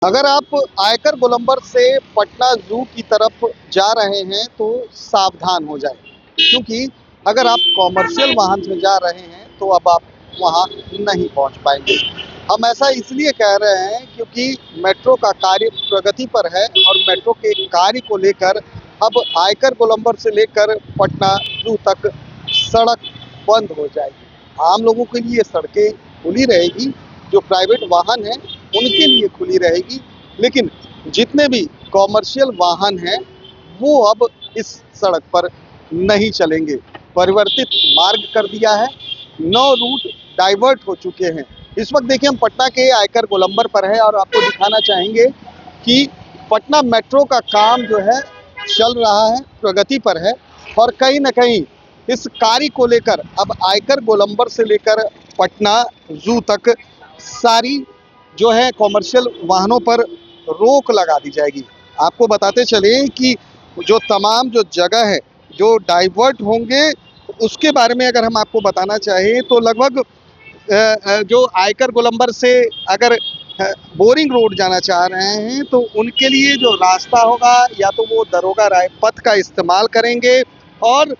अगर आप आयकर गोलंबर से पटना जू की तरफ जा रहे हैं तो सावधान हो जाएं, क्योंकि अगर आप कॉमर्शियल वाहन से जा रहे हैं तो अब आप वहां नहीं पहुंच पाएंगे। हम ऐसा इसलिए कह रहे हैं क्योंकि मेट्रो का कार्य प्रगति पर है और मेट्रो के कार्य को लेकर अब आयकर गोलंबर से लेकर पटना जू तक सड़क बंद हो जाएगी। आम लोगों के लिए सड़कें खुली रहेगी, जो प्राइवेट वाहन है उनके लिए खुली रहेगी, लेकिन जितने भी कॉमर्शियल वाहन हैं वो अब इस सड़क पर नहीं चलेंगे। परिवर्तित मार्ग कर दिया है, 9 रूट डाइवर्ट हो चुके हैं। इस वक्त देखिए हम पटना के आयकर गोलंबर पर है और आपको दिखाना चाहेंगे कि पटना मेट्रो का काम जो है चल रहा है, प्रगति पर है और कहीं ना कहीं इस कार्य को लेकर अब आयकर गोलंबर से लेकर पटना जू तक सारी जो है कॉमर्शियल वाहनों पर रोक लगा दी जाएगी। आपको बताते चले कि जो तमाम जो जगह है जो डाइवर्ट होंगे उसके बारे में अगर हम आपको बताना चाहें तो लगभग जो आयकर गोलंबर से अगर बोरिंग रोड जाना चाह रहे हैं तो उनके लिए जो रास्ता होगा या तो वो दरोगा राय पथ का इस्तेमाल करेंगे और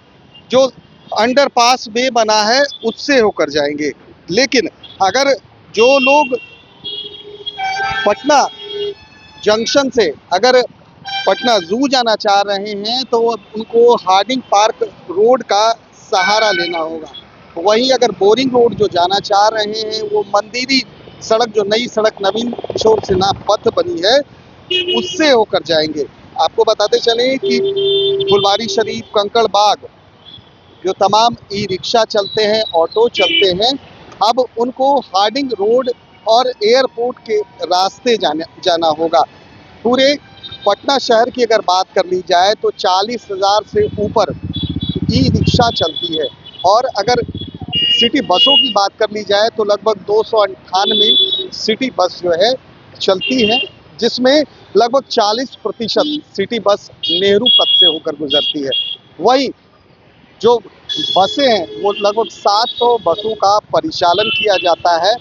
जो अंडरपास वे बना है उससे होकर जाएंगे। लेकिन अगर जो लोग पटना जंक्शन से अगर पटना जू जाना चाह रहे हैं तो उनको हार्डिंग पार्क रोड का सहारा लेना होगा। वहीं अगर बोरिंग रोड जो जाना चाह रहे हैं वो मंदिरी सड़क, जो नई सड़क नवीन किशोर सिन्हा पथ बनी है, उससे होकर जाएंगे। आपको बताते चले कि फुलवारी शरीफ, कंकड़ बाग जो तमाम ई रिक्शा चलते हैं, ऑटो चलते हैं, अब उनको हार्डिंग रोड और एयरपोर्ट के रास्ते जाना होगा। पूरे पटना शहर की अगर बात कर ली जाए तो 40,000 से ऊपर ई रिक्शा चलती है और अगर सिटी बसों की बात कर ली जाए तो लगभग 298 सिटी बस जो है चलती है, जिसमें लगभग 40% सिटी बस नेहरू पथ से होकर गुजरती है। वहीं जो बसें हैं वो लगभग 700 बसों का परिचालन किया जाता है,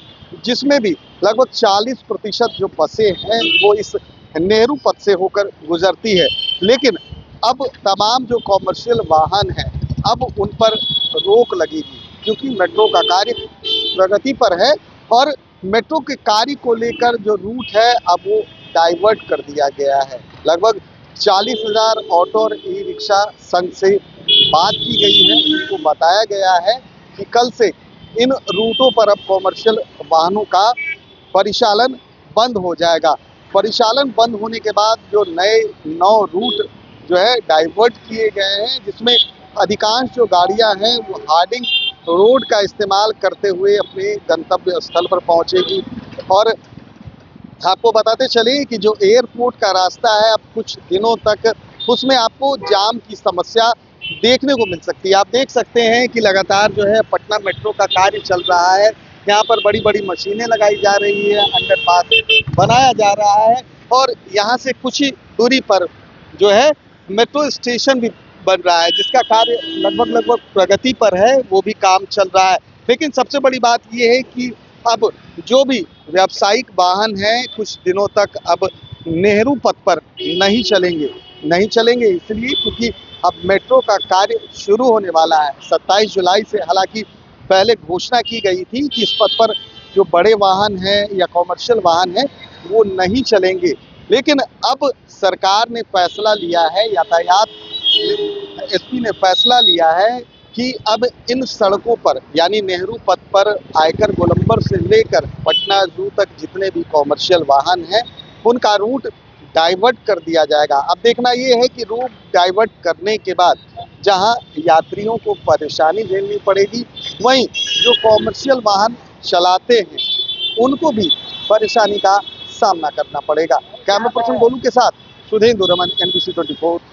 जिसमें भी लगभग 40% जो बसें हैं वो इस नेहरू पथ से होकर गुजरती है। लेकिन अब तमाम जो कॉमर्शियल वाहन हैं अब उन पर रोक लगेगी, क्योंकि मेट्रो का कार्य प्रगति पर है और मेट्रो के कार्य को लेकर जो रूट है अब वो डाइवर्ट कर दिया गया है। लगभग 40,000 ऑटो और ई रिक्शा संघ से बात की गई है। उनको बताया गया है कि कल से इन रूटों पर अब कॉमर्शियल वाहनों का परिचालन बंद हो जाएगा। परिचालन बंद होने के बाद जो नए 9 रूट जो है डाइवर्ट किए गए हैं, जिसमें अधिकांश जो गाड़ियां हैं वो हार्डिंग रोड का इस्तेमाल करते हुए अपने गंतव्य स्थल पर पहुंचेगी। और आपको बताते चले कि जो एयरपोर्ट का रास्ता है अब कुछ दिनों तक उसमें आपको जाम की समस्या देखने को मिल सकती है। आप देख सकते हैं कि लगातार जो है पटना मेट्रो का कार्य चल रहा है, यहाँ पर बड़ी बड़ी मशीनें लगाई जा रही है, अंडरपास बनाया जा रहा है और यहाँ से कुछ ही दूरी पर जो है मेट्रो स्टेशन भी बन रहा है, जिसका कार्य लगभग प्रगति पर है, वो भी काम चल रहा है। लेकिन सबसे बड़ी बात यह है कि अब जो भी व्यावसायिक वाहन हैं कुछ दिनों तक अब नेहरू पथ पर नहीं चलेंगे इसलिए क्योंकि अब मेट्रो का कार्य शुरू होने वाला है 27 जुलाई से। हालांकि पहले घोषणा की गई थी कि इस पथ पर जो बड़े वाहन हैं या कॉमर्शियल वाहन हैं वो नहीं चलेंगे, लेकिन अब सरकार ने फैसला लिया है, यातायात एसपी ने फैसला लिया है कि अब इन सड़कों पर यानी नेहरू पथ पर आयकर गोलंबर से लेकर पटना जू तक जितने भी कॉमर्शियल वाहन हैं उनका रूट डाइवर्ट कर दिया जाएगा। अब देखना ये है कि रूट डाइवर्ट करने के बाद जहां यात्रियों को परेशानी झेलनी पड़ेगी, वहीं जो कॉमर्शियल वाहन चलाते हैं उनको भी परेशानी का सामना करना पड़ेगा। कैमरा पर्सन गोलू के साथ सुधेंदु रमन, NBC 24।